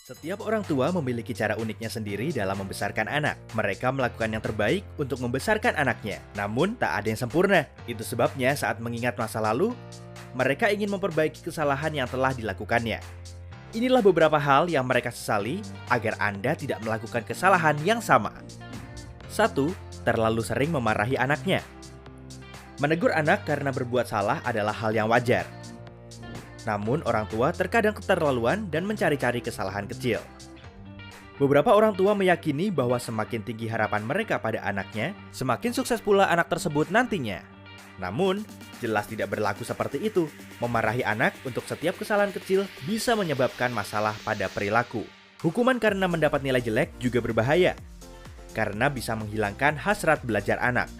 Setiap orang tua memiliki cara uniknya sendiri dalam membesarkan anak. Mereka melakukan yang terbaik untuk membesarkan anaknya. Namun, tak ada yang sempurna. Itu sebabnya saat mengingat masa lalu, mereka ingin memperbaiki kesalahan yang telah dilakukannya. Inilah beberapa hal yang mereka sesali agar Anda tidak melakukan kesalahan yang sama. 1. Terlalu sering memarahi anaknya. Menegur anak karena berbuat salah adalah hal yang wajar. Namun, orang tua terkadang keterlaluan dan mencari-cari kesalahan kecil. Beberapa orang tua meyakini bahwa semakin tinggi harapan mereka pada anaknya, semakin sukses pula anak tersebut nantinya. Namun, jelas tidak berlaku seperti itu. Memarahi anak untuk setiap kesalahan kecil bisa menyebabkan masalah pada perilaku. Hukuman karena mendapat nilai jelek juga berbahaya, karena bisa menghilangkan hasrat belajar anak.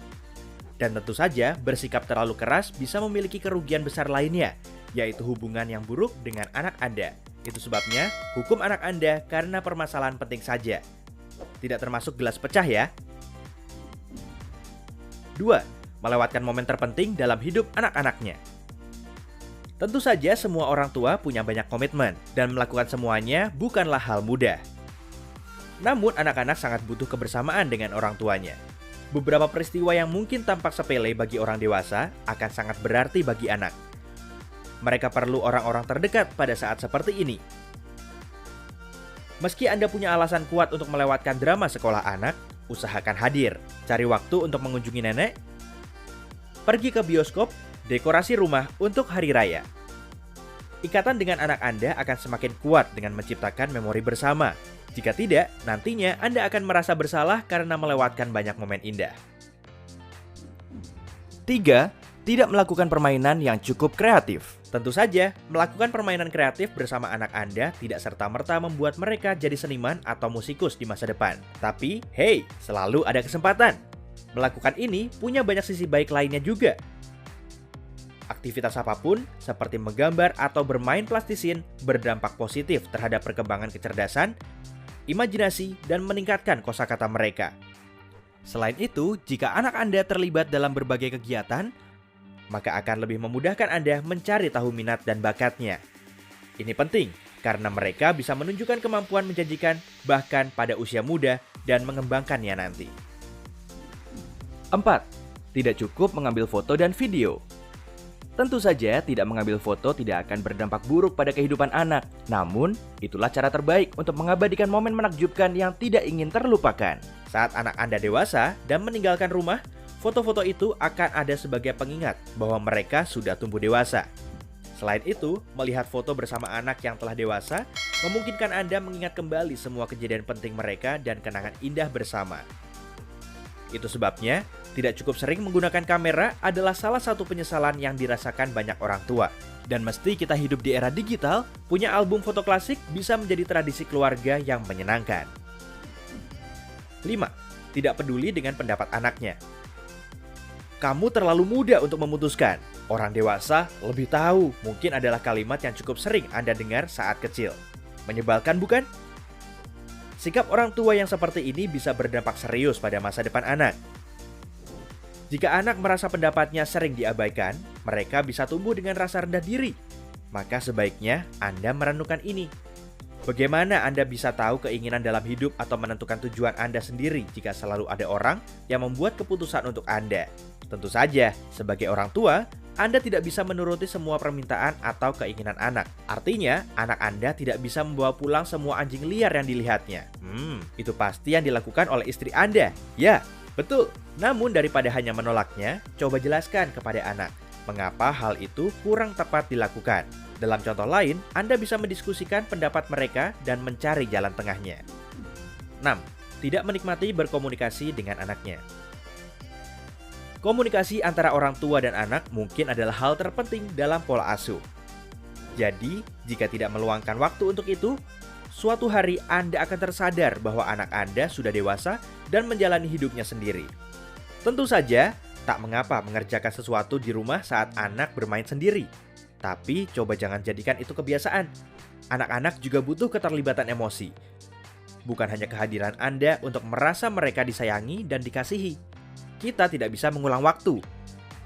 Dan tentu saja, bersikap terlalu keras bisa memiliki kerugian besar lainnya, yaitu hubungan yang buruk dengan anak Anda. Itu sebabnya, hukum anak Anda karena permasalahan penting saja. Tidak termasuk gelas pecah ya. 2. Melewatkan momen terpenting dalam hidup anak-anaknya. Tentu saja semua orang tua punya banyak komitmen, dan melakukan semuanya bukanlah hal mudah. Namun anak-anak sangat butuh kebersamaan dengan orang tuanya. Beberapa peristiwa yang mungkin tampak sepele bagi orang dewasa akan sangat berarti bagi anak. Mereka perlu orang-orang terdekat pada saat seperti ini. Meski Anda punya alasan kuat untuk melewatkan drama sekolah anak, usahakan hadir. Cari waktu untuk mengunjungi nenek, pergi ke bioskop, dekorasi rumah untuk hari raya. Ikatan dengan anak Anda akan semakin kuat dengan menciptakan memori bersama. Jika tidak, nantinya Anda akan merasa bersalah karena melewatkan banyak momen indah. 3. Tidak melakukan permainan yang cukup kreatif. Tentu saja, melakukan permainan kreatif bersama anak Anda tidak serta-merta membuat mereka jadi seniman atau musikus di masa depan. Tapi, hey, selalu ada kesempatan. Melakukan ini punya banyak sisi baik lainnya juga. Aktivitas apapun, seperti menggambar atau bermain plastisin, berdampak positif terhadap perkembangan kecerdasan, imajinasi, dan meningkatkan kosakata mereka. Selain itu, jika anak Anda terlibat dalam berbagai kegiatan, maka akan lebih memudahkan Anda mencari tahu minat dan bakatnya. Ini penting, karena mereka bisa menunjukkan kemampuan menjanjikan bahkan pada usia muda dan mengembangkannya nanti. 4. Tidak cukup mengambil foto dan video. Tentu saja, tidak mengambil foto tidak akan berdampak buruk pada kehidupan anak. Namun, itulah cara terbaik untuk mengabadikan momen menakjubkan yang tidak ingin terlupakan. Saat anak Anda dewasa dan meninggalkan rumah, foto-foto itu akan ada sebagai pengingat bahwa mereka sudah tumbuh dewasa. Selain itu, melihat foto bersama anak yang telah dewasa memungkinkan Anda mengingat kembali semua kejadian penting mereka dan kenangan indah bersama. Itu sebabnya, tidak cukup sering menggunakan kamera adalah salah satu penyesalan yang dirasakan banyak orang tua. Dan mesti kita hidup di era digital, punya album foto klasik bisa menjadi tradisi keluarga yang menyenangkan. 5. Tidak peduli dengan pendapat anaknya. Kamu terlalu muda untuk memutuskan. Orang dewasa lebih tahu, mungkin adalah kalimat yang cukup sering Anda dengar saat kecil. Menyebalkan bukan? Sikap orang tua yang seperti ini bisa berdampak serius pada masa depan anak. Jika anak merasa pendapatnya sering diabaikan, mereka bisa tumbuh dengan rasa rendah diri. Maka sebaiknya Anda merenungkan ini. Bagaimana Anda bisa tahu keinginan dalam hidup atau menentukan tujuan Anda sendiri jika selalu ada orang yang membuat keputusan untuk Anda? Tentu saja, sebagai orang tua, Anda tidak bisa menuruti semua permintaan atau keinginan anak. Artinya, anak Anda tidak bisa membawa pulang semua anjing liar yang dilihatnya. Itu pasti yang dilakukan oleh istri Anda. Ya, betul. Namun daripada hanya menolaknya, coba jelaskan kepada anak mengapa hal itu kurang tepat dilakukan. Dalam contoh lain, Anda bisa mendiskusikan pendapat mereka dan mencari jalan tengahnya. 6. Tidak menikmati berkomunikasi dengan anaknya. Komunikasi antara orang tua dan anak mungkin adalah hal terpenting dalam pola asuh. Jadi, jika tidak meluangkan waktu untuk itu, suatu hari Anda akan tersadar bahwa anak Anda sudah dewasa dan menjalani hidupnya sendiri. Tentu saja, tak mengapa mengerjakan sesuatu di rumah saat anak bermain sendiri. Tapi, coba jangan jadikan itu kebiasaan. Anak-anak juga butuh keterlibatan emosi. Bukan hanya kehadiran Anda untuk merasa mereka disayangi dan dikasihi. Kita tidak bisa mengulang waktu.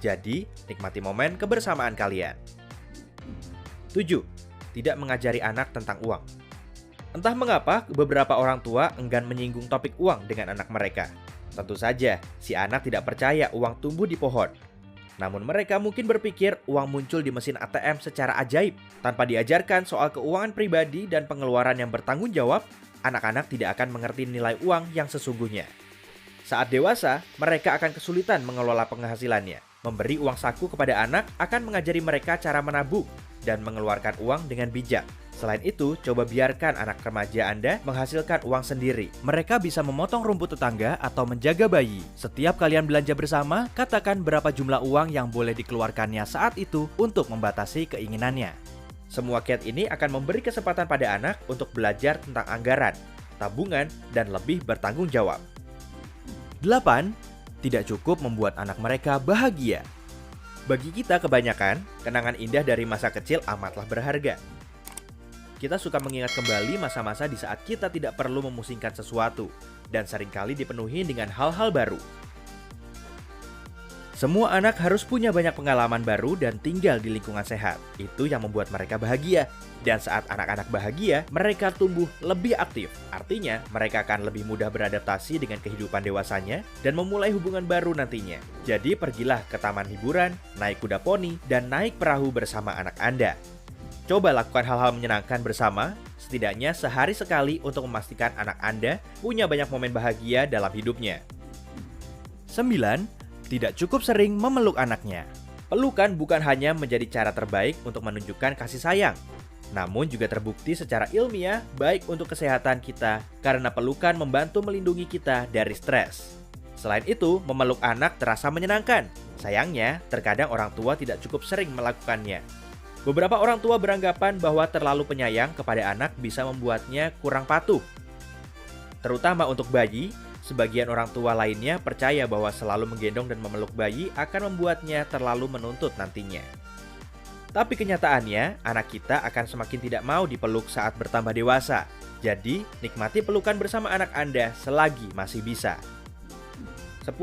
Jadi, nikmati momen kebersamaan kalian. 7. Tidak mengajari anak tentang uang. Entah mengapa, beberapa orang tua enggan menyinggung topik uang dengan anak mereka. Tentu saja, si anak tidak percaya uang tumbuh di pohon. Namun mereka mungkin berpikir uang muncul di mesin ATM secara ajaib. Tanpa diajarkan soal keuangan pribadi dan pengeluaran yang bertanggung jawab, anak-anak tidak akan mengerti nilai uang yang sesungguhnya. Saat dewasa, mereka akan kesulitan mengelola penghasilannya. Memberi uang saku kepada anak akan mengajari mereka cara menabung dan mengeluarkan uang dengan bijak. Selain itu, coba biarkan anak remaja Anda menghasilkan uang sendiri. Mereka bisa memotong rumput tetangga atau menjaga bayi. Setiap kalian belanja bersama, katakan berapa jumlah uang yang boleh dikeluarkannya saat itu untuk membatasi keinginannya. Semua kiat ini akan memberi kesempatan pada anak untuk belajar tentang anggaran, tabungan, dan lebih bertanggung jawab. 8. Tidak cukup membuat anak mereka bahagia. Bagi kita kebanyakan, kenangan indah dari masa kecil amatlah berharga. Kita suka mengingat kembali masa-masa di saat kita tidak perlu memusingkan sesuatu dan seringkali dipenuhi dengan hal-hal baru. Semua anak harus punya banyak pengalaman baru dan tinggal di lingkungan sehat. Itu yang membuat mereka bahagia. Dan saat anak-anak bahagia, mereka tumbuh lebih aktif. Artinya, mereka akan lebih mudah beradaptasi dengan kehidupan dewasanya dan memulai hubungan baru nantinya. Jadi, pergilah ke taman hiburan, naik kuda poni, dan naik perahu bersama anak Anda. Coba lakukan hal-hal menyenangkan bersama, setidaknya sehari sekali untuk memastikan anak Anda punya banyak momen bahagia dalam hidupnya. 9. Tidak cukup sering memeluk anaknya. Pelukan bukan hanya menjadi cara terbaik untuk menunjukkan kasih sayang, namun juga terbukti secara ilmiah baik untuk kesehatan kita karena pelukan membantu melindungi kita dari stres. Selain itu, memeluk anak terasa menyenangkan. Sayangnya, terkadang orang tua tidak cukup sering melakukannya. Beberapa orang tua beranggapan bahwa terlalu penyayang kepada anak bisa membuatnya kurang patuh. Terutama untuk bayi, sebagian orang tua lainnya percaya bahwa selalu menggendong dan memeluk bayi akan membuatnya terlalu menuntut nantinya. Tapi kenyataannya, anak kita akan semakin tidak mau dipeluk saat bertambah dewasa. Jadi, nikmati pelukan bersama anak Anda selagi masih bisa. 10.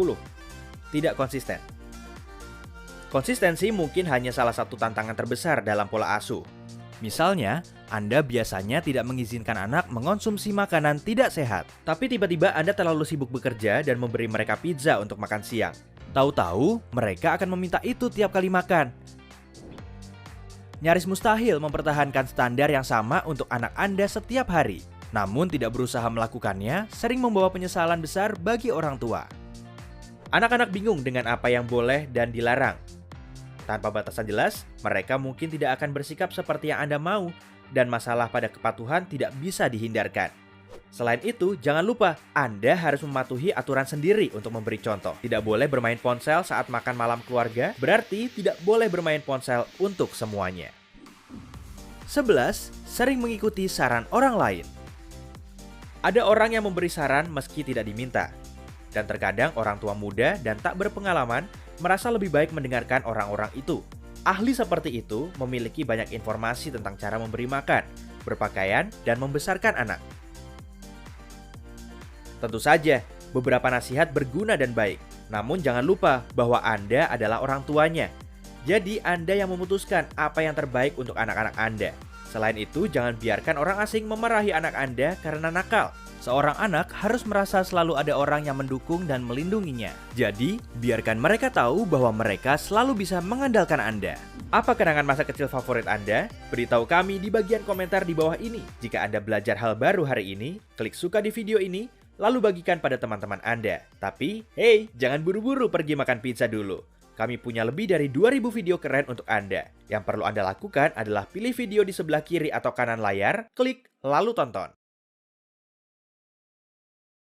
Tidak konsisten. Konsistensi mungkin hanya salah satu tantangan terbesar dalam pola asuh. Misalnya, Anda biasanya tidak mengizinkan anak mengonsumsi makanan tidak sehat, tapi tiba-tiba Anda terlalu sibuk bekerja dan memberi mereka pizza untuk makan siang. Tahu-tahu, mereka akan meminta itu tiap kali makan. Nyaris mustahil mempertahankan standar yang sama untuk anak Anda setiap hari. Namun tidak berusaha melakukannya sering membawa penyesalan besar bagi orang tua. Anak-anak bingung dengan apa yang boleh dan dilarang. Tanpa batasan jelas, mereka mungkin tidak akan bersikap seperti yang Anda mau, dan masalah pada kepatuhan tidak bisa dihindarkan. Selain itu, jangan lupa, Anda harus mematuhi aturan sendiri untuk memberi contoh. Tidak boleh bermain ponsel saat makan malam keluarga, berarti tidak boleh bermain ponsel untuk semuanya. 11. Sering mengikuti saran orang lain. Ada orang yang memberi saran meski tidak diminta. Dan terkadang orang tua muda dan tak berpengalaman merasa lebih baik mendengarkan orang-orang itu. Ahli seperti itu memiliki banyak informasi tentang cara memberi makan, berpakaian, dan membesarkan anak. Tentu saja, beberapa nasihat berguna dan baik. Namun jangan lupa bahwa Anda adalah orang tuanya. Jadi Anda yang memutuskan apa yang terbaik untuk anak-anak Anda. Selain itu, jangan biarkan orang asing memarahi anak Anda karena nakal. Seorang anak harus merasa selalu ada orang yang mendukung dan melindunginya. Jadi, biarkan mereka tahu bahwa mereka selalu bisa mengandalkan Anda. Apa kenangan masa kecil favorit Anda? Beritahu kami di bagian komentar di bawah ini. Jika Anda belajar hal baru hari ini, klik suka di video ini, lalu bagikan pada teman-teman Anda. Tapi, hey, jangan buru-buru pergi makan pizza dulu. Kami punya lebih dari 2000 video keren untuk Anda. Yang perlu Anda lakukan adalah pilih video di sebelah kiri atau kanan layar, klik, lalu tonton.